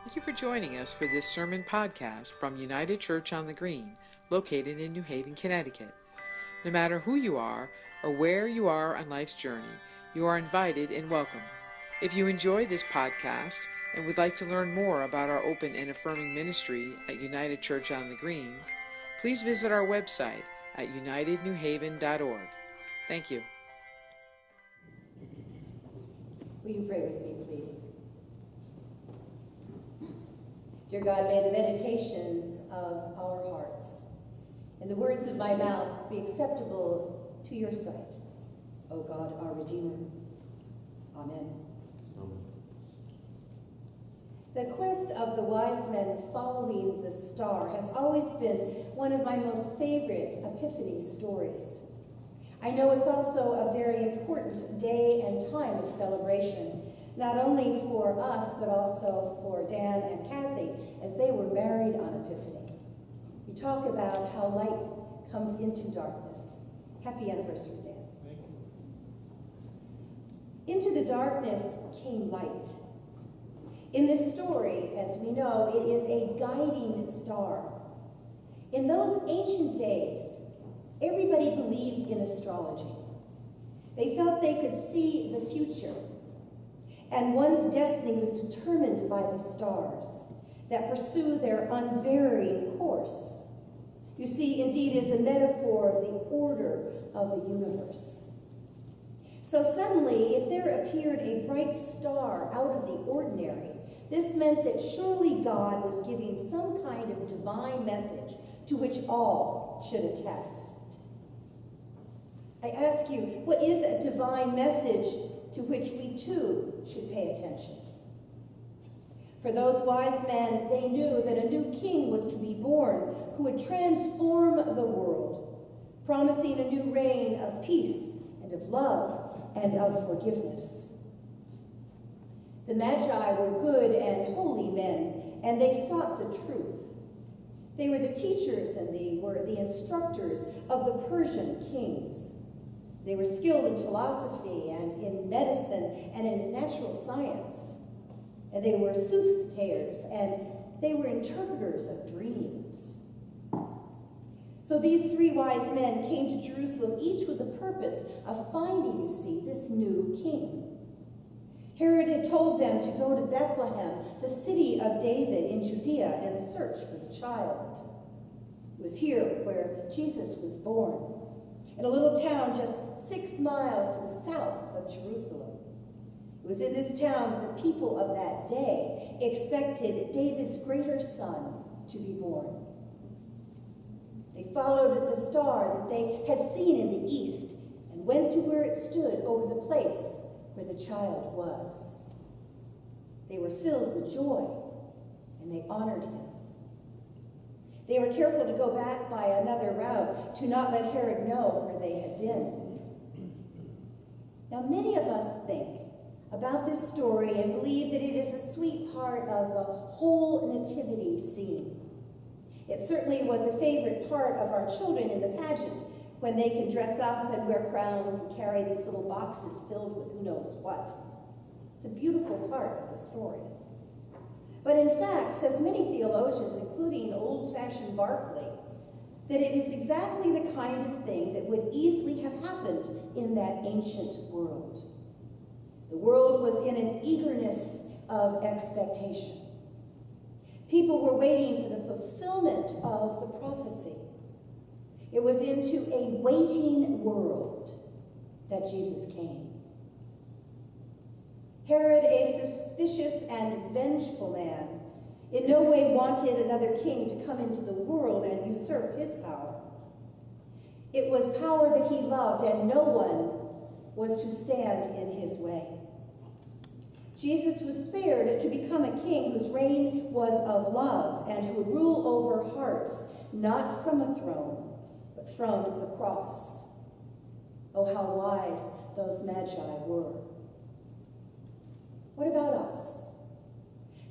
Thank you for joining us for this sermon podcast from United Church on the Green, located in New Haven, Connecticut. No matter who you are or where you are on life's journey, you are invited and welcome. If you enjoy this podcast and would like to learn more about our open and affirming ministry at United Church on the Green, please visit our website at unitednewhaven.org. Thank you. Will you pray with me, please? Dear God, may the meditations of our hearts and the words of my mouth be acceptable to your sight, O God, our Redeemer. Amen. The quest of the wise men following the star has always been one of my most favorite Epiphany stories. I know it's also a very important day and time of celebration, not only for us, but also for Dan and Kathy, as they were married on Epiphany. We talk about how light comes into darkness. Happy anniversary, Dan. Thank you. Into the darkness came light. In this story, as we know, it is a guiding star. In those ancient days, everybody believed in astrology. They felt they could see the future, and one's destiny was determined by the stars that pursue their unvarying course. You see, indeed, it is a metaphor of the order of the universe. So suddenly, if there appeared a bright star out of the ordinary, this meant that surely God was giving some kind of divine message to which all should attest. I ask you, what is that divine message to which we too should pay attention? For those wise men, they knew that a new king was to be born who would transform the world, promising a new reign of peace and of love and of forgiveness. The Magi were good and holy men, and they sought the truth. They were the teachers and they were the instructors of the Persian kings. They were skilled in philosophy and in medicine and in natural science. And they were soothsayers and they were interpreters of dreams. So these three wise men came to Jerusalem, each with the purpose of finding, you see, this new king. Herod had told them to go to Bethlehem, the city of David in Judea, and search for the child. It was here where Jesus was born, in a little town just 6 miles to the south of Jerusalem. It was in this town that the people of that day expected David's greater son to be born. They followed the star that they had seen in the east and went to where it stood over the place where the child was. They were filled with joy, and they honored him. They were careful to go back by another route to not let Herod know where they had been. Now, many of us think about this story and believe that it is a sweet part of the whole nativity scene. It certainly was a favorite part of our children in the pageant, when they can dress up and wear crowns and carry these little boxes filled with who knows what. It's a beautiful part of the story. But in fact, says many theologians, including old-fashioned Barclay, that it is exactly the kind of thing that would easily have happened in that ancient world. The world was in an eagerness of expectation. People were waiting for the fulfillment of the prophecy. It was into a waiting world that Jesus came. Herod, a suspicious and vengeful man, in no way wanted another king to come into the world and usurp his power. It was power that he loved, and no one was to stand in his way. Jesus was spared to become a king whose reign was of love and who would rule over hearts, not from a throne, but from the cross. Oh, how wise those Magi were. What about us?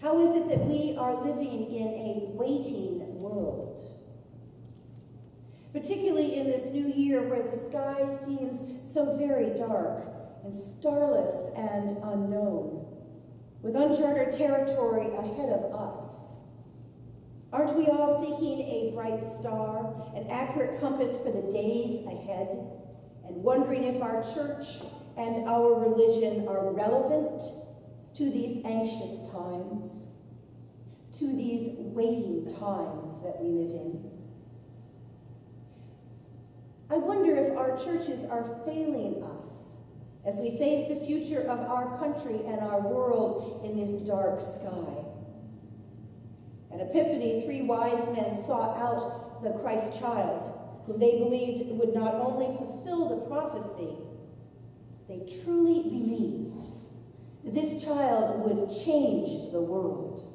How is it that we are living in a waiting world? Particularly in this new year where the sky seems so very dark and starless and unknown. with uncharted territory ahead of us. Aren't we all seeking a bright star, an accurate compass for the days ahead, and wondering if our church and our religion are relevant to these anxious times, to these waiting times that we live in? I wonder if our churches are failing us as we face the future of our country and our world in this dark sky. At Epiphany, 3 wise men sought out the Christ child, whom they believed would not only fulfill the prophecy, they truly believed that this child would change the world.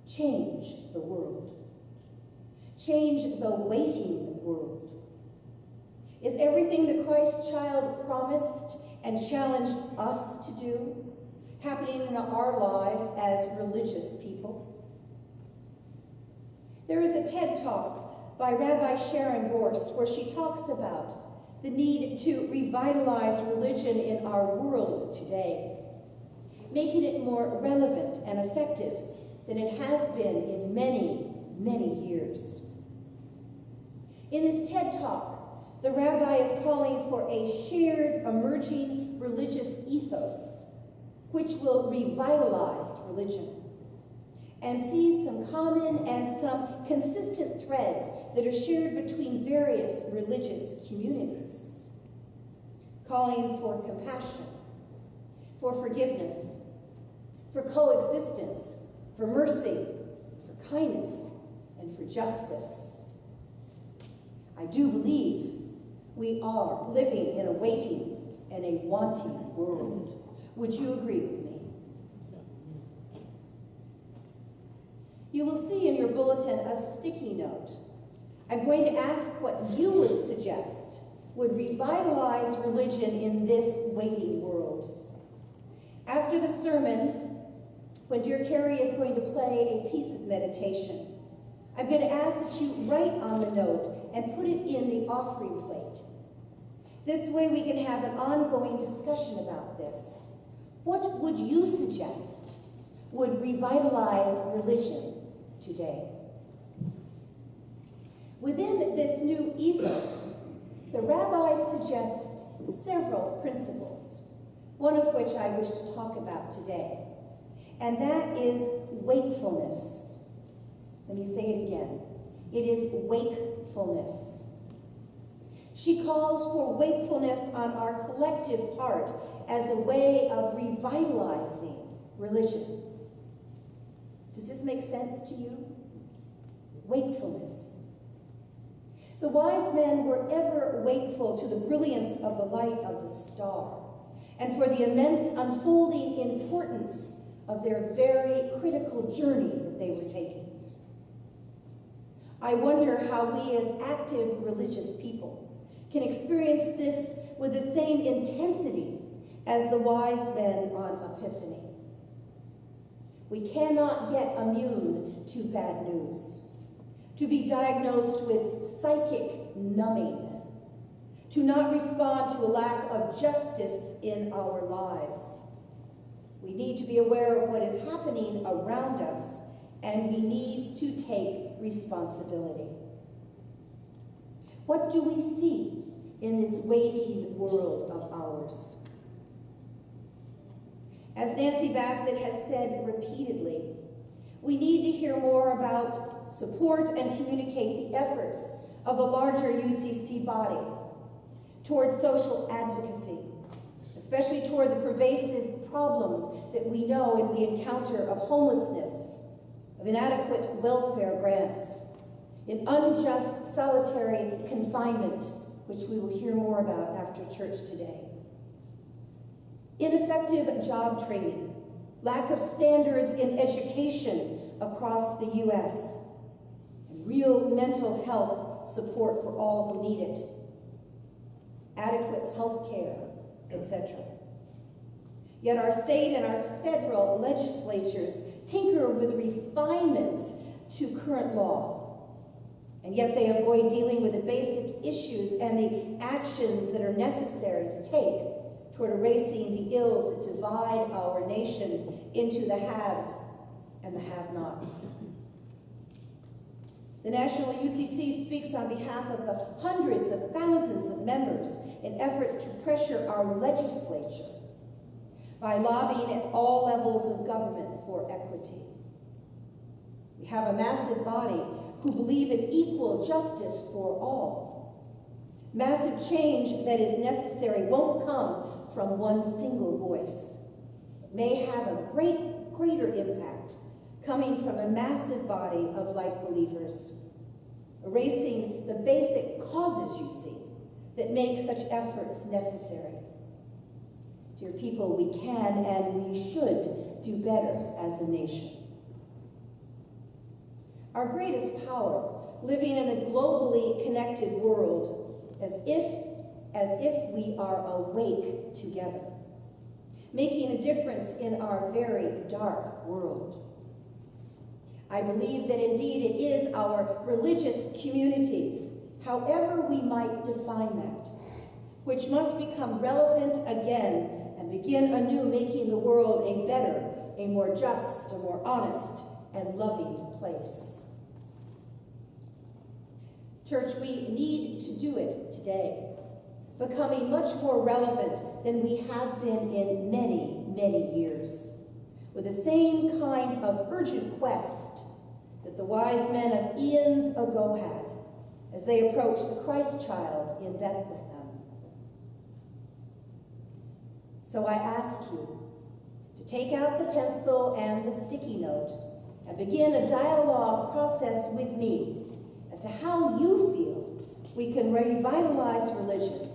Change the world. Change the waiting world. Is everything the Christ child promised and challenged us to do happening in our lives as religious people? There is a TED Talk by Rabbi Sharon Borst where she talks about the need to revitalize religion in our world today, making it more relevant and effective than it has been in many, many years. In this TED Talk, the rabbi is calling for a shared emerging religious ethos which will revitalize religion and sees some common and some consistent threads that are shared between various religious communities, calling for compassion, for forgiveness, for coexistence, for mercy, for kindness, and for justice. I do believe we are living in a waiting and a wanting world. Would you agree with me? You will see in your bulletin a sticky note. I'm going to ask what you would suggest would revitalize religion in this waiting world. After the sermon, when dear Carrie is going to play a piece of meditation, I'm going to ask that you write on the note and put it in the offering plate. This way we can have an ongoing discussion about this. What would you suggest would revitalize religion today? Within this new ethos, the rabbi suggests several principles, one of which I wish to talk about today, and that is wakefulness. Let me say it again. It is wakefulness. She calls for wakefulness on our collective part as a way of revitalizing religion. Does this make sense to you? Wakefulness. The wise men were ever wakeful to the brilliance of the light of the star and for the immense unfolding importance of their very critical journey that they were taking. I wonder how we as active religious people can experience this with the same intensity as the wise men on Epiphany. We cannot get immune to bad news, to be diagnosed with psychic numbing, to not respond to a lack of justice in our lives. We need to be aware of what is happening around us, and we need to take responsibility. What do we see in this waiting world of ours? As Nancy Bassett has said repeatedly, we need to hear more about, support, and communicate the efforts of the larger UCC body toward social advocacy, especially toward the pervasive problems that we know and we encounter of homelessness, of inadequate welfare grants, in unjust solitary confinement, which we will hear more about after church today. Ineffective job training, lack of standards in education across the U.S., and real mental health support for all who need it, adequate health care, etc. Yet our state and our federal legislatures tinker with refinements to current law, and yet they avoid dealing with the basic issues and the actions that are necessary to take toward erasing the ills that divide our nation into the haves and the have-nots. The National UCC speaks on behalf of the hundreds of thousands of members in efforts to pressure our legislature by lobbying at all levels of government for equity. We have a massive body who believe in equal justice for all. Massive change that is necessary won't come from one single voice. It may have a greater impact coming from a massive body of like believers, erasing the basic causes, you see, that make such efforts necessary. Dear people, we can and we should do better as a nation. Our greatest power, living in a globally connected world, as if we are awake together, making a difference in our very dark world. I believe that indeed it is our religious communities, however we might define that, which must become relevant again and begin anew making the world a better, a more just, a more honest, and loving place. Church, we need to do it today, becoming much more relevant than we have been in many, many years, with the same kind of urgent quest that the wise men of eons ago had as they approached the Christ child in Bethlehem. So I ask you to take out the pencil and the sticky note and begin a dialogue process with me as to how you feel we can revitalize religion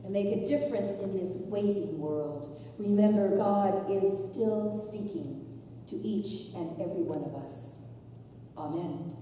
and make a difference in this waiting world. Remember, God is still speaking to each and every one of us. Amen.